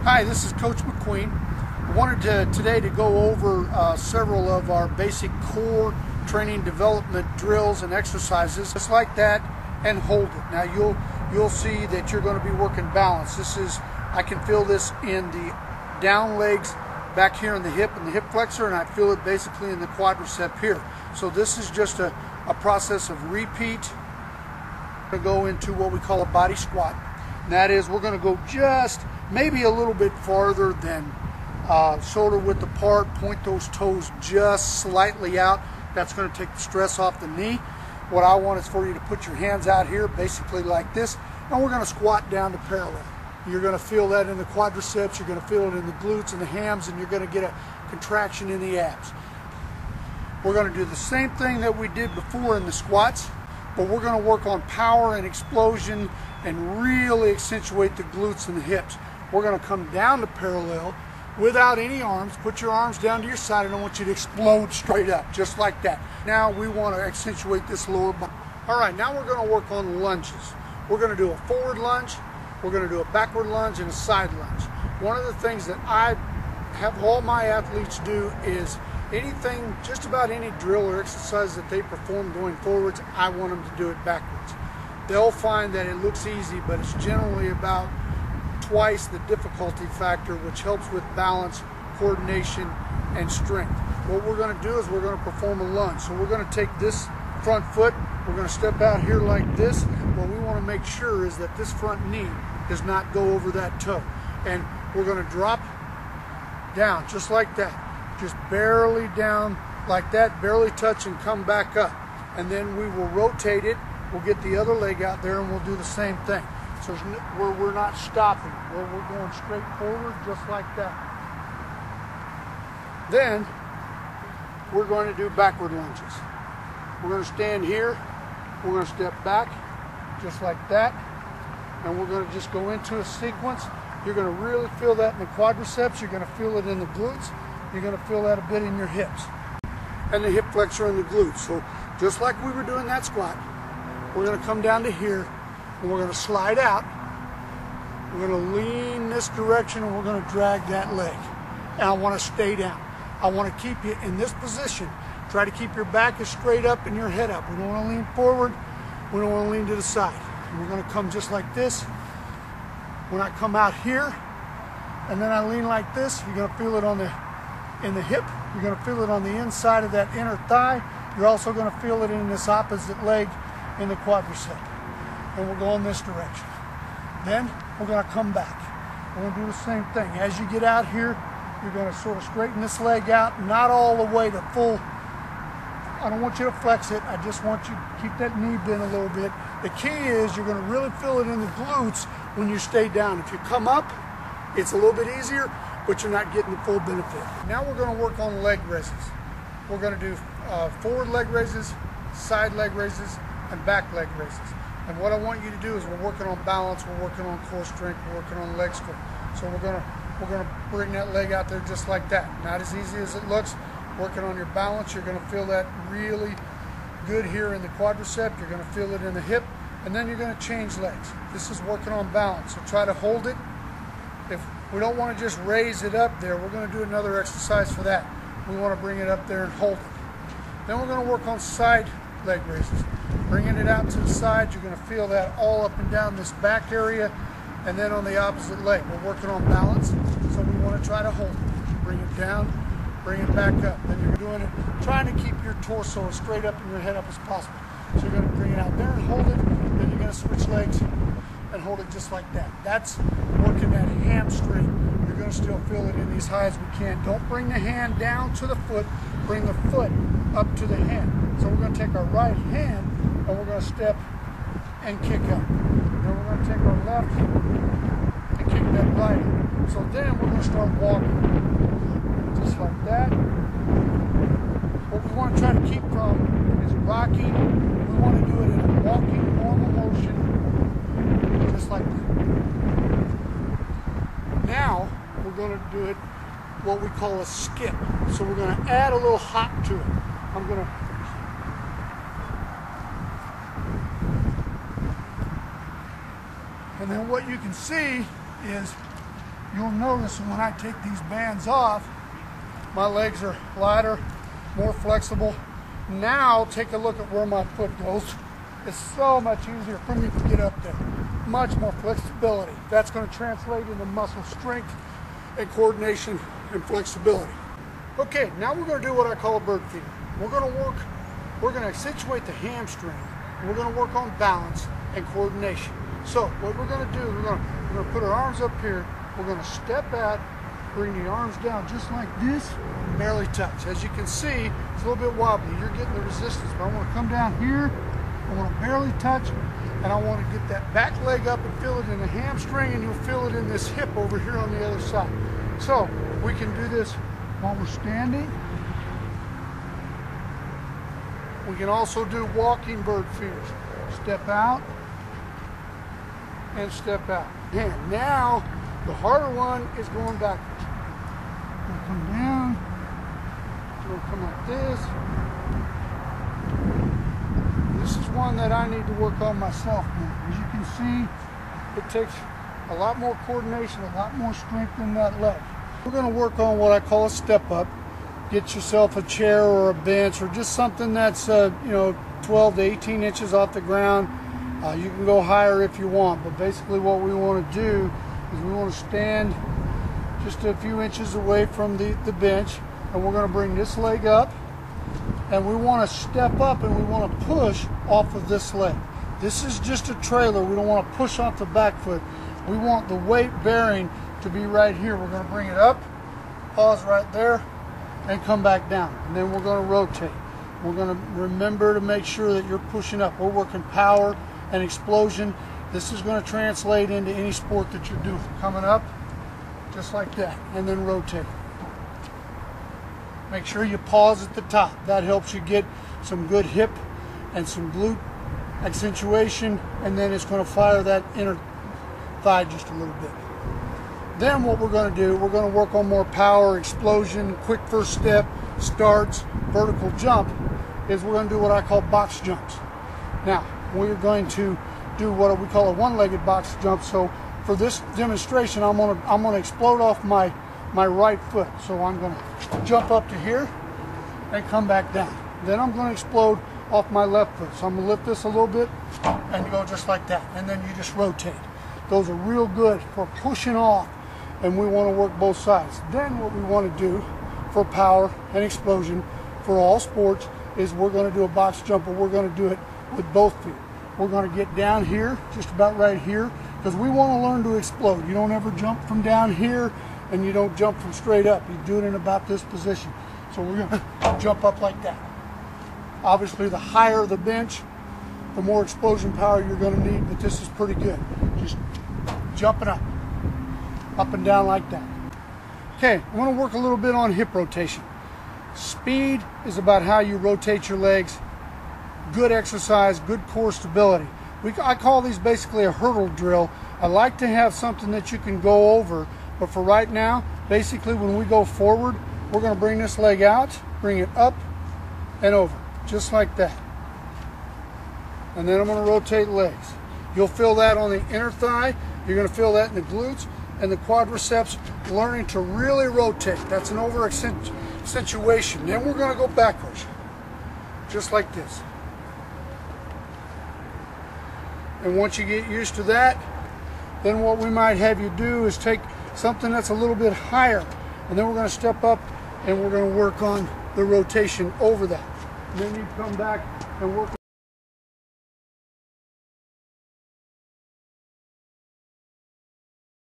Hi, this is Coach McQueen. I wanted today to go over several of our basic core training development drills and exercises, just like that, and hold it. Now you'll see that you're going to be working balance. I can feel this in the down legs back here in the hip and the hip flexor, and I feel it basically in the quadricep here. So this is just a process of repeat. We're going to go into what we call a body squat. And that is, we're going to go just maybe a little bit farther than shoulder width apart, point those toes just slightly out. That's going to take the stress off the knee. What I want is for you to put your hands out here basically like this, and we're going to squat down to parallel. You're going to feel that in the quadriceps, you're going to feel it in the glutes and the hams, and you're going to get a contraction in the abs. We're going to do the same thing that we did before in the squats, but we're going to work on power and explosion and really accentuate the glutes and the hips. We're going to come down to parallel without any arms. Put your arms down to your side, and I want you to explode straight up, just like that. Now we want to accentuate this lower body. All right, now we're going to work on lunges. We're going to do a forward lunge, we're going to do a backward lunge, and a side lunge. One of the things that I have all my athletes do is anything, just about any drill or exercise that they perform going forwards, I want them to do it backwards. They'll find that it looks easy, but it's generally about twice the difficulty factor, which helps with balance, coordination, and strength. What we're going to do is we're going to perform a lunge. So we're going to take this front foot, we're going to step out here like this. What we want to make sure is that this front knee does not go over that toe. And we're going to drop down just like that, just barely down like that, barely touch and come back up. And then we will rotate it. We'll get the other leg out there and we'll do the same thing. So we're not stopping. We're going straight forward just like that. Then we're going to do backward lunges. We're going to stand here. We're going to step back just like that. And we're going to just go into a sequence. You're going to really feel that in the quadriceps. You're going to feel it in the glutes. You're going to feel that a bit in your hips and the hip flexor and the glutes. So just like we were doing that squat, we're going to come down to here and we're going to slide out. We're going to lean this direction and we're going to drag that leg. And I want to stay down. I want to keep you in this position. Try to keep your back as straight up and your head up. We don't want to lean forward. We don't want to lean to the side. And we're going to come just like this. When I come out here and then I lean like this, you're going to feel it in the hip. You're going to feel it on the inside of that inner thigh. You're also going to feel it in this opposite leg in the quadricep. And we'll go in this direction. Then we're going to come back. We're going to do the same thing. As you get out here, you're going to sort of straighten this leg out, not all the way to full. I don't want you to flex it. I just want you to keep that knee bent a little bit. The key is you're going to really feel it in the glutes when you stay down. If you come up, it's a little bit easier, but you're not getting the full benefit. Now we're going to work on leg raises. We're going to do forward leg raises, side leg raises, and back leg raises. And what I want you to do is we're working on balance, we're working on core strength, we're working on leg strength. So we're gonna bring that leg out there just like that. Not as easy as it looks. Working on your balance, you're gonna feel that really good here in the quadricep. You're gonna feel it in the hip, and then you're gonna change legs. This is working on balance. So try to hold it. If we don't want to just raise it up there, we're gonna do another exercise for that. We want to bring it up there and hold it. Then we're gonna work on side leg raises. Bringing it out to the side, you're going to feel that all up and down this back area, and then on the opposite leg. We're working on balance, so we want to try to hold it. Bring it down, bring it back up. Then you're doing it, trying to keep your torso as straight up and your head up as possible. So you're going to bring it out there and hold it, then you're going to switch legs and hold it just like that. That's working that hamstring. You're going to still feel it in these high as we can. Don't bring the hand down to the foot, bring the foot up to the hand. So we're going to take our right hand and we're going to step and kick up. Then we're going to take our left and kick that right. So then we're going to start walking. Just like that. What we want to try to keep from is rocking. We want to do it in a walking, normal motion. Just like that. Now we're going to do it what we call a skip. So we're going to add a little hop to it. I'm going to And then what you can see is you'll notice when I take these bands off, my legs are lighter, more flexible. Now take a look at where my foot goes. It's so much easier for me to get up there. Much more flexibility. That's going to translate into muscle strength and coordination and flexibility. Okay, now we're going to do what I call a bird feeder. We're going to accentuate the hamstring. We're going to work on balance and coordination. So what we're going to do, we're going to put our arms up here. We're going to step out, bring the arms down just like this, and barely touch. As you can see, it's a little bit wobbly. You're getting the resistance, but I want to come down here. I want to barely touch, and I want to get that back leg up and feel it in the hamstring, and you'll feel it in this hip over here on the other side. So we can do this while we're standing. We can also do walking bird feeders. Step out and step out. And now the harder one is going backwards. We'll come down. We'll come like this. This is one that I need to work on myself now. As you can see, it takes a lot more coordination, a lot more strength in that leg. We're going to work on what I call a step up. Get yourself a chair or a bench or just something that's 12 to 18 inches off the ground. You can go higher if you want, but basically what we want to do is we want to stand just a few inches away from the bench, and we're going to bring this leg up, and we want to step up and we want to push off of this leg. This is just a trailer. We don't want to push off the back foot. We want the weight bearing to be right here. We're going to bring it up, pause right there, and come back down. And then we're going to rotate. We're going to remember to make sure that you're pushing up. We're working power and explosion. This is going to translate into any sport that you're doing. Coming up, just like that, and then rotate. Make sure you pause at the top. That helps you get some good hip and some glute accentuation, and then it's going to fire that inner thigh just a little bit. Then what we're going to do, we're going to work on more power, explosion, quick first step, starts, vertical jump, is we're going to do what I call box jumps. Now, we're going to do what we call a one-legged box jump. So for this demonstration, I'm going to explode off my right foot. So I'm going to jump up to here and come back down. Then I'm going to explode off my left foot. So I'm going to lift this a little bit and go just like that. And then you just rotate. Those are real good for pushing off, and we want to work both sides. Then what we want to do for power and explosion for all sports is we're going to do a box jump, but we're going to do it with both feet. We're going to get down here, just about right here, because we want to learn to explode. You don't ever jump from down here, and you don't jump from straight up. You do it in about this position. So we're going to jump up like that. Obviously, the higher the bench, the more explosion power you're going to need, but this is pretty good. Just jumping up and down like that. Okay, I want to work a little bit on hip rotation. Speed is about how you rotate your legs. Good exercise, good core stability. I call these basically a hurdle drill. I like to have something that you can go over, but for right now, basically when we go forward, we're going to bring this leg out, bring it up and over, just like that. And then I'm going to rotate legs. You'll feel that on the inner thigh. You're going to feel that in the glutes and the quadriceps, learning to really rotate. That's an over accentuation. Then we're going to go backwards, just like this. And once you get used to that, then what we might have you do is take something that's a little bit higher, and then we're going to step up and we're going to work on the rotation over that. And then you come back and work